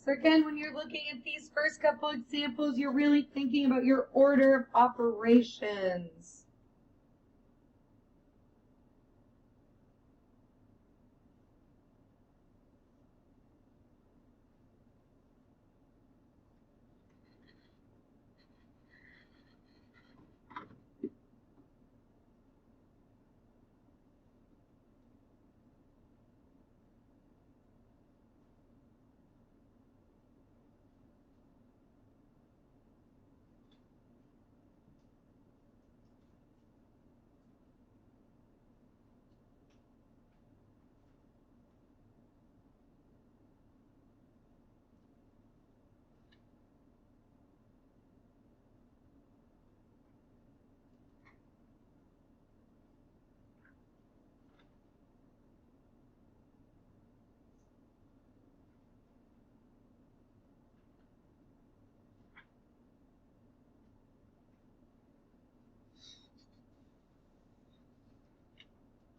So again, when you're looking at these first couple examples, you're really thinking about your order of operations.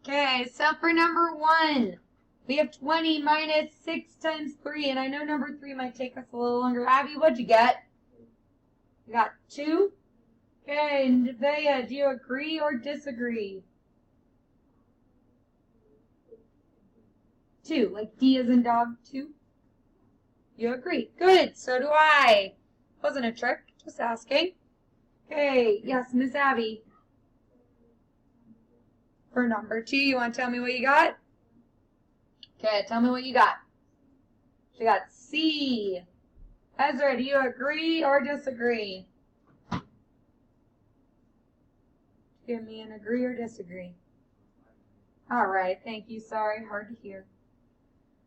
Okay, so for number 1, we have 20 minus 6 times 3, and I know number 3 might take us a little longer. Abby, what'd you get? You got 2? Okay, Nevaeh, do you agree or disagree? 2, like D as in dog, 2? You agree. Good, so do I. Wasn't a trick, just asking. Okay, yes, Miss Abby. For number 2, you want to tell me what you got? Okay, tell me what you got. You got C. Ezra, do you agree or disagree? Give me an agree or disagree. All right, thank you. Sorry, hard to hear.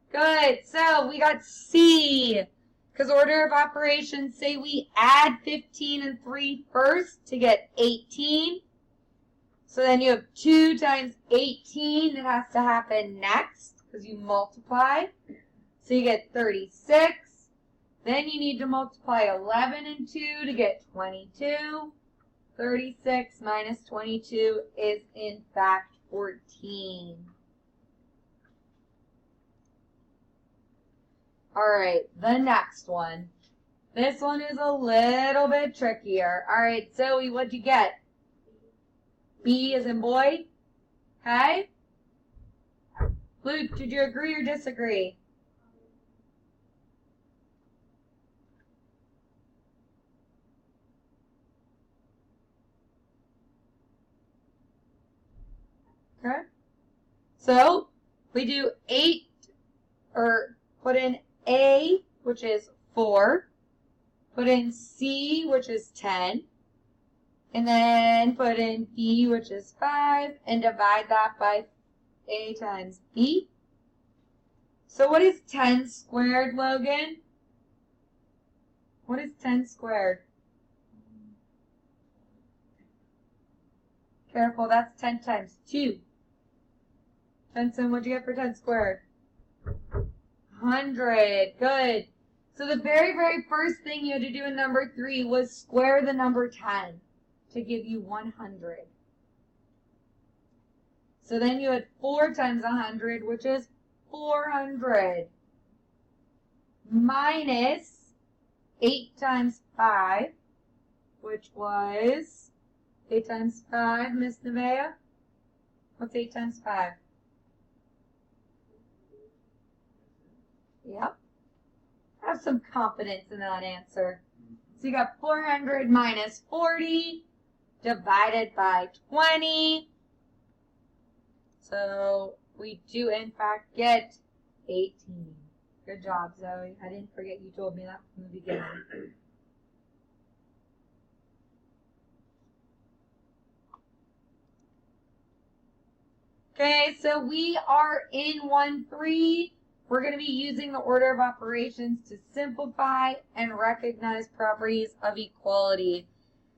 Good, so we got C. Because order of operations say we add 15 and 3 first to get 18. So then you have 2 times 18 that has to happen next because you multiply. So you get 36. Then you need to multiply 11 and 2 to get 22. 36 minus 22 is in fact 14. All right, the next one. This one is a little bit trickier. All right, Zoe, what'd you get? B as in boy? Okay. Luke, did you agree or disagree? Okay. So we do 8, or put in A, which is 4. Put in C, which is 10. And then put in B, which is 5, and divide that by A times B. So what is 10 squared, Logan? What is 10 squared? Careful, that's 10 times 2. Benson, what'd you get for 10 squared? 100. Good. So the very, very first thing you had to do in number 3 was square the number 10 to give you 100. So then you had 4 times 100, which is 400. Minus 8 times 5, which was 8 times 5, Miss Nevaeh. What's 8 times 5? Yep. Have some confidence in that answer. So you got 400 minus 40 divided by 20. So we do in fact get 18. Good job, Zoe. I didn't forget you told me that from the beginning. Okay, so we are in 1-3. We're going to be using the order of operations to simplify and recognize properties of equality.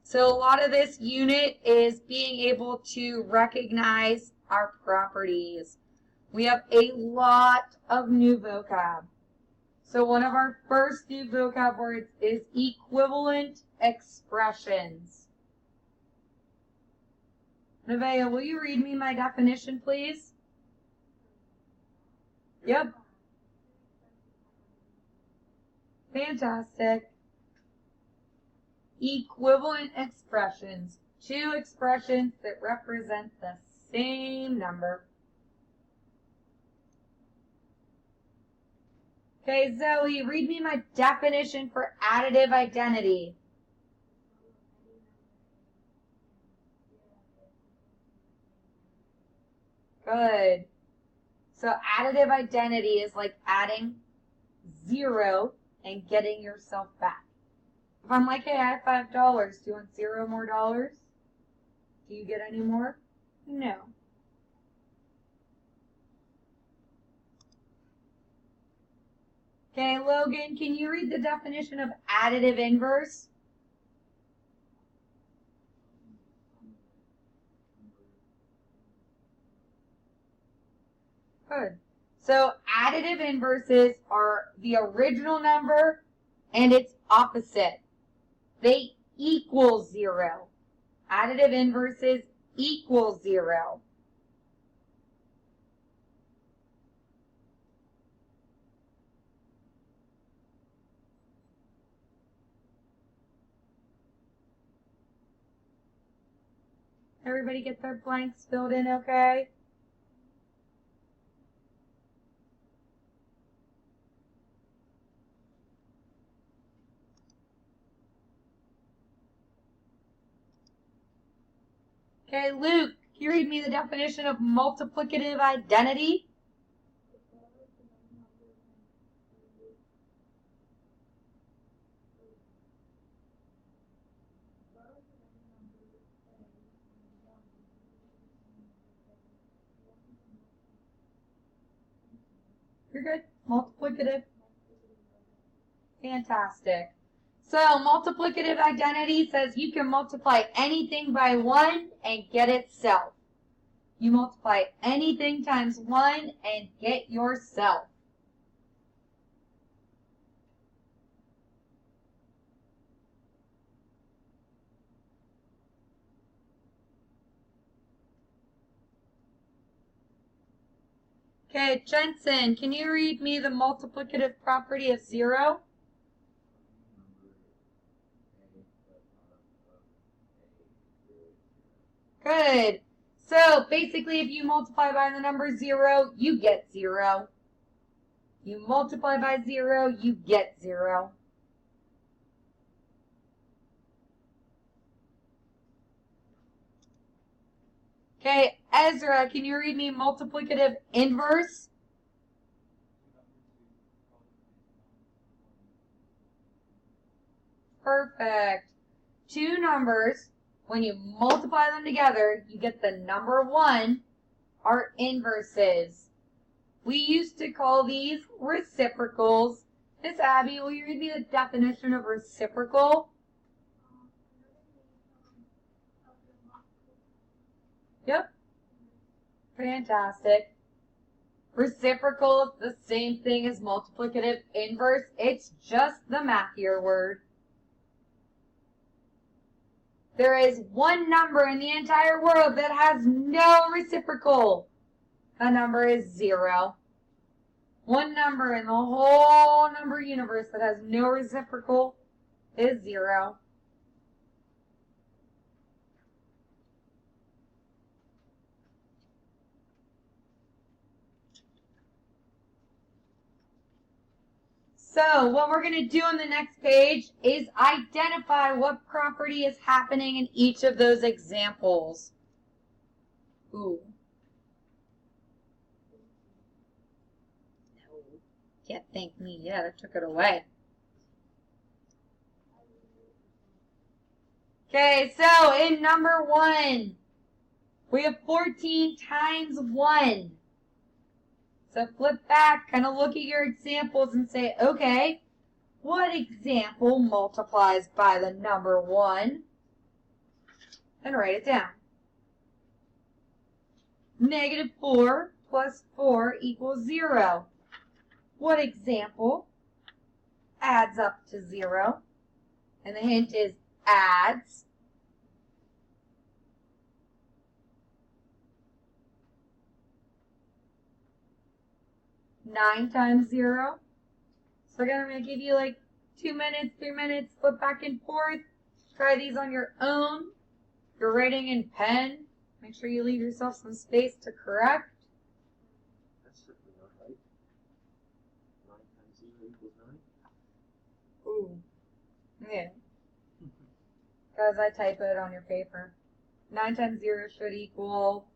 So a lot of this unit is being able to recognize our properties. We have a lot of new vocab. So one of our first new vocab words is equivalent expressions. Nevaeh, will you read me my definition, please? Yep. Fantastic. Equivalent expressions. Two expressions that represent the same number. Okay, Zoe, read me my definition for additive identity. Good. So additive identity is like adding 0 and getting yourself back. If I'm like, hey, I have $5, do you want 0 more dollars? Do you get any more? No. Okay, Logan, can you read the definition of additive inverse? Good. So additive inverses are the original number and its opposite. They equal 0. Additive inverses equal 0. Everybody get their blanks filled in okay? Okay, Luke, can you read me the definition of multiplicative identity? You're good. Multiplicative. Fantastic. So multiplicative identity says you can multiply anything by 1 and get itself. You multiply anything times 1 and get yourself. Okay, Jensen, can you read me the multiplicative property of 0? Good. So basically, if you multiply by the number 0, you get 0. You multiply by 0, you get 0. Okay, Ezra, can you read me multiplicative inverse? Perfect. Two numbers, when you multiply them together, you get the number 1, are inverses. We used to call these reciprocals. Miss Abby, will you read me the definition of reciprocal? Yep. Fantastic. Reciprocal is the same thing as multiplicative inverse. It's just the mathier word. There is one number in the entire world that has no reciprocal. The number is 0. One number in the whole number universe that has no reciprocal is 0. So what we're going to do on the next page is identify what property is happening in each of those examples. Ooh. No, can't thank me yet. I took it away. Okay, so in number 1, we have 14 times 1. So flip back, kind of look at your examples and say, okay, what example multiplies by the number 1? And write it down. -4 plus 4 equals 0. What example adds up to 0? And the hint is adds. Nine times 0. So again, I'm going to give you like 2 minutes, 3 minutes, flip back and forth. Try these on your own. If you're writing in pen, make sure you leave yourself some space to correct. That's certainly not right. 9 times 0 equals 9. Ooh. Yeah. Because I type it on your paper. 9 times 0 should equal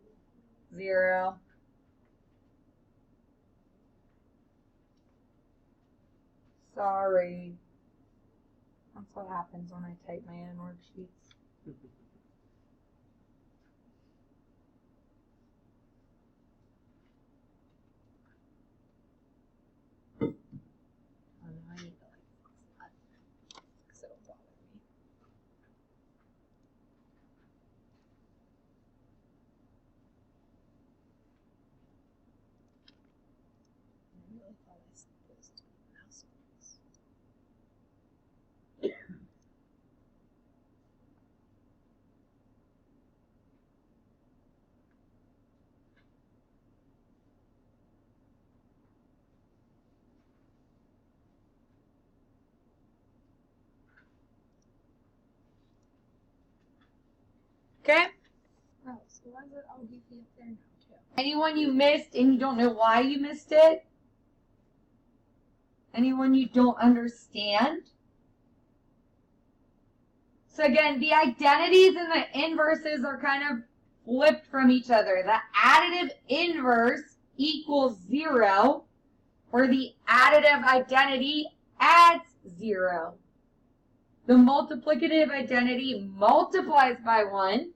0. Sorry. That's what happens when I type my own worksheets. Oh, no, I need to fix that because it'll bother me. I really thought I set those to be mouse clicks. Okay? Oh, so why is it all goofy up there now, too? Anyone you missed and you don't know why you missed it? Anyone you don't understand? So again, the identities and the inverses are kind of flipped from each other. The additive inverse equals 0, where the additive identity adds 0. The multiplicative identity multiplies by 1,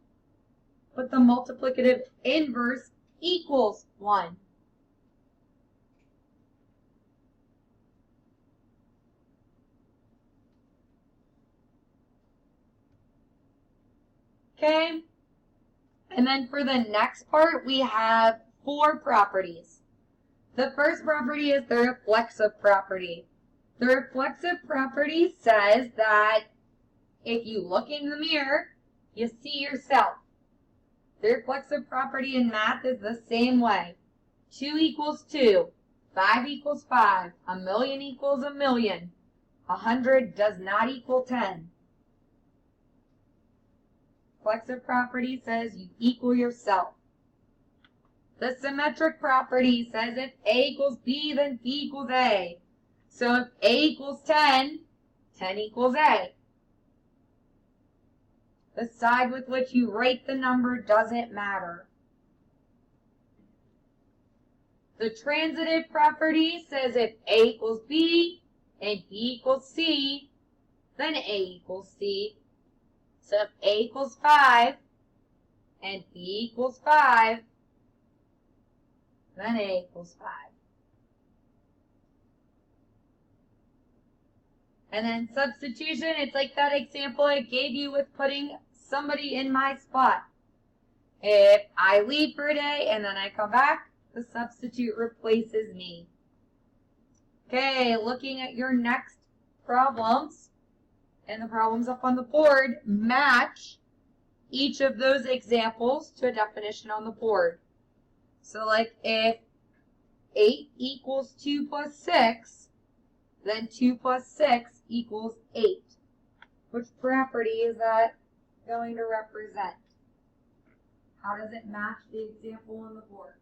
but the multiplicative inverse equals 1. Okay? And then for the next part, we have 4 properties. The first property is the reflexive property. The reflexive property says that if you look in the mirror, you see yourself. The reflexive property in math is the same way. 2 equals 2. 5 equals 5. A million equals a million. 100 does not equal 10. Reflexive property says you equal yourself. The symmetric property says if A equals B, then B equals A. So if A equals 10, 10 equals A. The side with which you write the number doesn't matter. The transitive property says if A equals B and B equals C, then A equals C. So if A equals 5 and B equals 5, then A equals 5. And then substitution, it's like that example I gave you with putting somebody in my spot. If I leave for a day and then I come back, the substitute replaces me. Okay, looking at your next problems, and the problems up on the board match each of those examples to a definition on the board. So like if 8 equals 2 plus 6, then 2 plus 6 equals 8. Which property is that going to represent? How does it match the example on the board?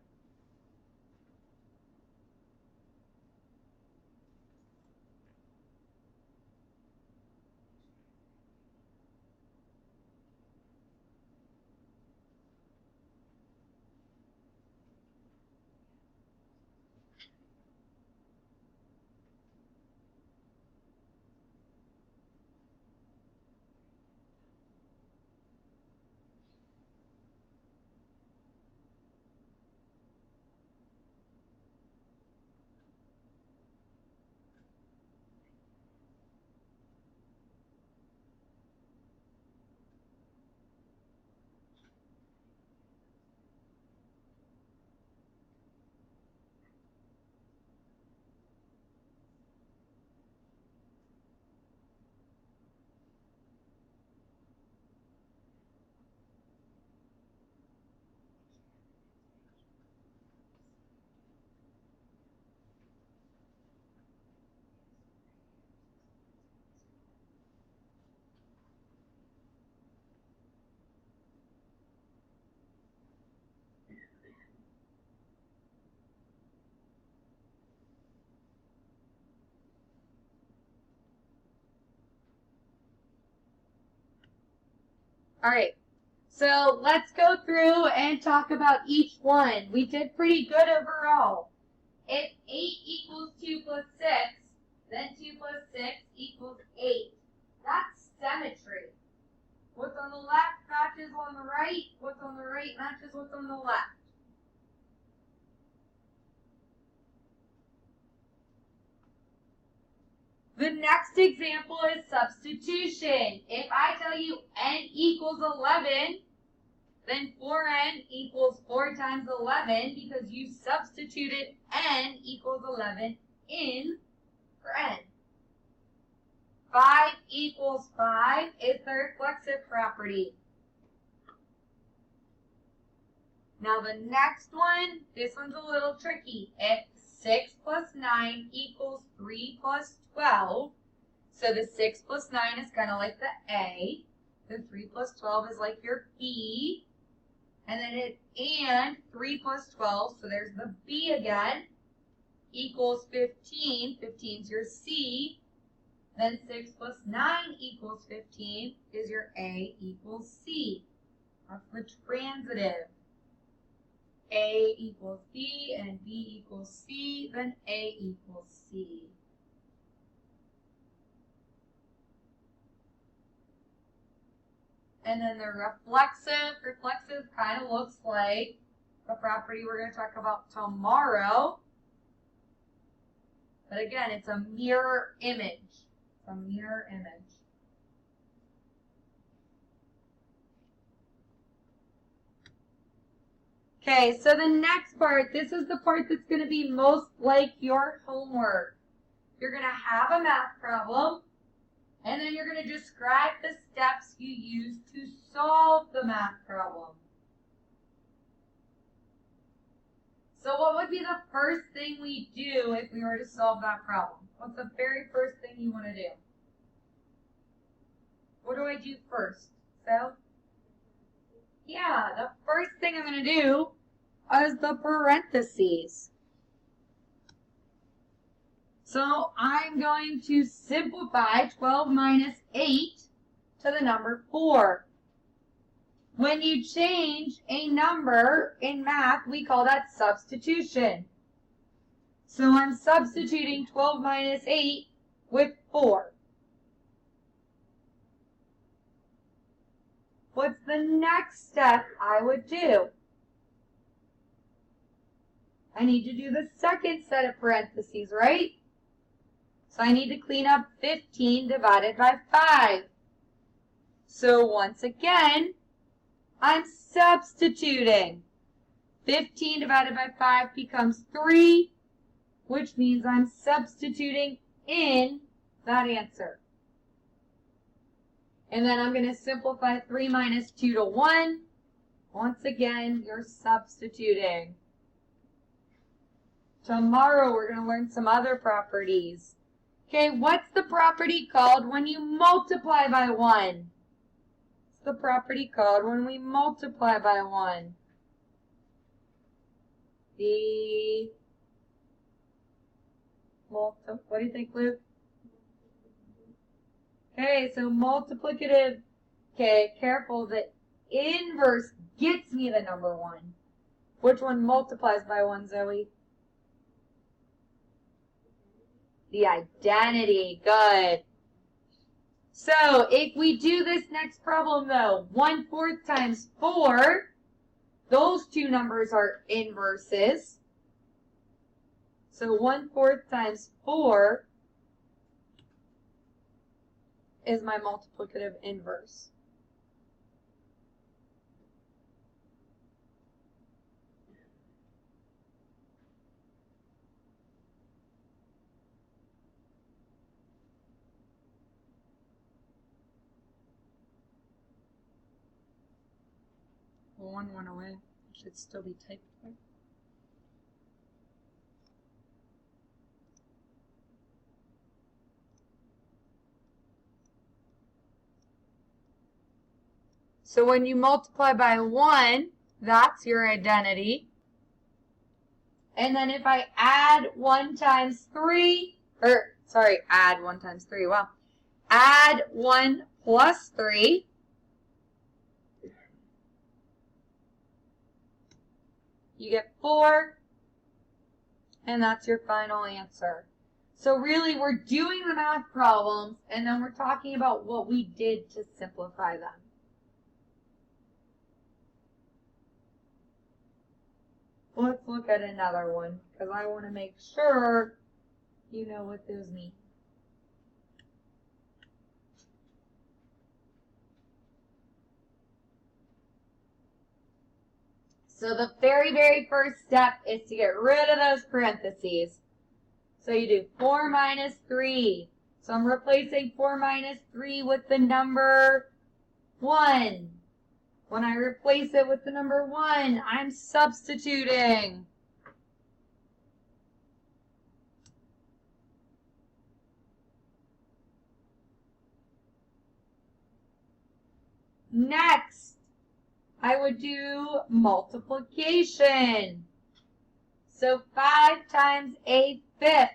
All right. So let's go through and talk about each one. We did pretty good overall. If 8 equals 2 plus 6, then 2 plus 6 equals 8. That's symmetry. What's on the left matches on the right. What's on the right matches what's on the left. The next example is substitution. If I tell you n equals 11, then 4n equals 4 times 11 because you substituted n equals 11 in for n. 5 equals 5 is the reflexive property. Now the next one, this one's a little tricky. If 6 plus 9 equals 3 plus 12, so the 6 plus 9 is kind of like the A, the 3 plus 12 is like your B, and then and 3 plus 12, so there's the B again, equals 15, 15 is your C, then 6 plus 9 equals 15 is your A equals C. That's the transitive. A equals B and B equals C, then A equals C. And then the reflexive kind of looks like the property we're going to talk about tomorrow. But again, it's a mirror image. It's a mirror image. Okay, so the next part, this is the part that's going to be most like your homework. You're going to have a math problem, and then you're going to describe the steps you use to solve the math problem. So what would be the first thing we do if we were to solve that problem? What's the very first thing you want to do? What do I do first? So, yeah, the first thing I'm going to do is the parentheses. So I'm going to simplify 12 minus 8 to the number 4. When you change a number in math, we call that substitution. So I'm substituting 12 minus 8 with 4. What's the next step I would do? I need to do the second set of parentheses, right? So I need to clean up 15 divided by 5. So once again, I'm substituting. 15 divided by 5 becomes 3, which means I'm substituting in that answer. And then I'm going to simplify 3 minus 2 to 1. Once again, you're substituting. Tomorrow we're going to learn some other properties. Okay, what's the property called when you multiply by 1? What's the property called when we multiply by 1? What do you think, Luke? Okay, so multiplicative. Okay, careful. The inverse gets me the number 1. Which one multiplies by 1, Zoe? The identity. Good. So if we do this next problem, though, 1/4 times 4, those two numbers are inverses. So 1/4 times 4 is my multiplicative inverse. Well, 1 went away. It should still be typed there. So when you multiply by 1, that's your identity. And then if I add 1 times 3, add 1 times 3, wow. Add 1 plus 3, You get 4, and that's your final answer. So really, we're doing the math problems, and then we're talking about what we did to simplify them. Let's look at another one, because I want to make sure you know what those mean. So the very, very first step is to get rid of those parentheses. So you do 4 minus 3. So I'm replacing 4 minus 3 with the number 1. When I replace it with the number 1, I'm substituting. Next, I would do multiplication. So 5 times a fifth.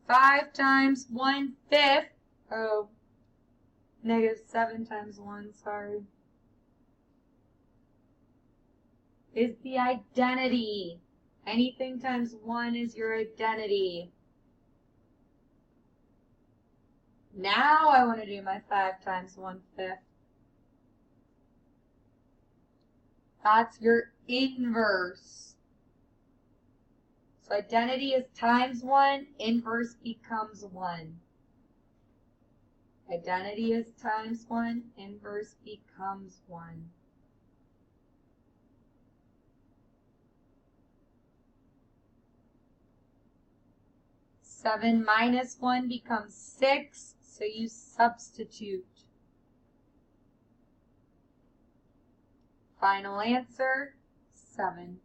5 times 1/5. Oh, negative 7 times 1, sorry. Is the identity. Anything times 1 is your identity. Now I want to do my 5 times 1/5. That's your inverse. So identity is times 1, inverse becomes 1. Identity is times 1, inverse becomes 1. Seven minus 1 becomes 6, so you substitute. Final answer, 7.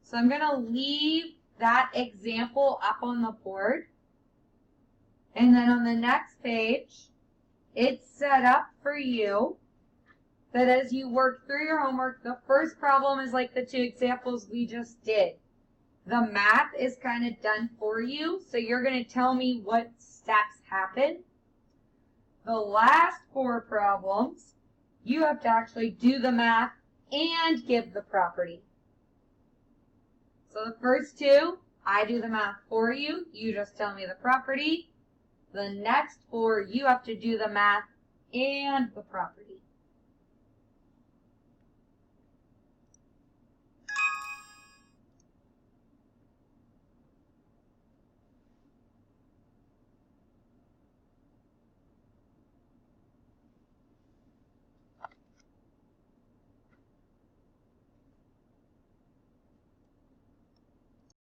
So I'm going to leave that example up on the board. And then on the next page, it's set up for you that as you work through your homework, the first problem is like the 2 examples we just did. The math is kind of done for you, so you're going to tell me what steps happen. The last 4 problems, you have to actually do the math and give the property. So the first 2, I do the math for you. You just tell me the property. The next 4, you have to do the math and the property.